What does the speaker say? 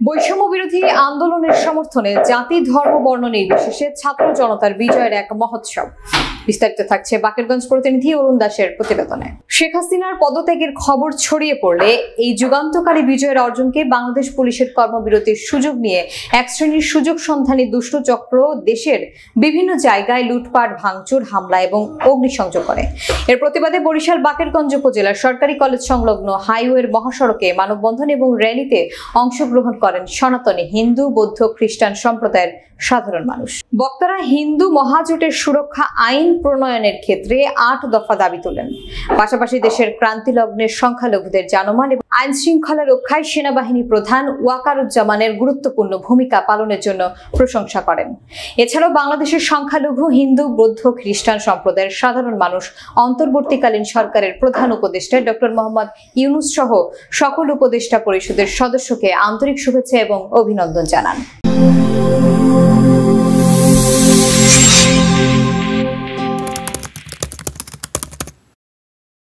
বৈষম্য বিরোধী আন্দোলনের সমর্থনে জাতি ধর্ম বর্ণ নির্বিশেষে ছাত্র জনতার বিজয়ের এক মহোৎসব। বিস্তারিত থাকছে বাকেরগঞ্জ প্রতিনিধি অরুণ দাসের প্রতিবেদনে। শেখ হাসিনার পদত্যাগের খবর ছড়িয়ে পড়লে এই যুগান্তকারী বিজয়ের অর্জনকে বাংলাদেশ পুলিশের কর্মবিরতির সুযোগ নিয়ে এক শ্রেণীর সুযোগ সন্ধানী দুষ্ট চক্র দেশের বিভিন্ন জায়গায় লুটপাট, ভাঙচুর, হামলা এবং অগ্নিসংযোগ করে। এর প্রতিবাদে বরিশাল বাকেরগঞ্জ উপজেলার সরকারি কলেজ সংলগ্ন হাইওয়ের মহাসড়কে মানববন্ধন এবং র্যালিতে অংশগ্রহণ করেন সনাতনী হিন্দু, বৌদ্ধ, খ্রিস্টান সম্প্রদায়ের সাধারণ মানুষ। বক্তারা হিন্দু মহাজোটের সুরক্ষা আইন প্রণয়নের ক্ষেত্রে ৮ দফা দাবি তোলেন। পাশাপাশি দেশের ক্রান্তি লগ্নের সংখ্যালঘুদের জানমাল এবং আইন শৃঙ্খলা রক্ষায় সেনাবাহিনী প্রধান ওয়াকারুজ্জামানের গুরুত্বপূর্ণ ভূমিকা পালনের জন্য প্রশংসা করেন। এছাড়াও বাংলাদেশের সংখ্যালঘু হিন্দু, বৌদ্ধ, খ্রিস্টান সম্প্রদায়ের সাধারণ মানুষ অন্তর্বর্তীকালীন সরকারের প্রধান উপদেষ্টা ডক্টর মোহাম্মদ ইউনূস সহ সকল উপদেষ্টা পরিষদের সদস্যকে আন্তরিক শুভেচ্ছা এবং অভিনন্দন জানান।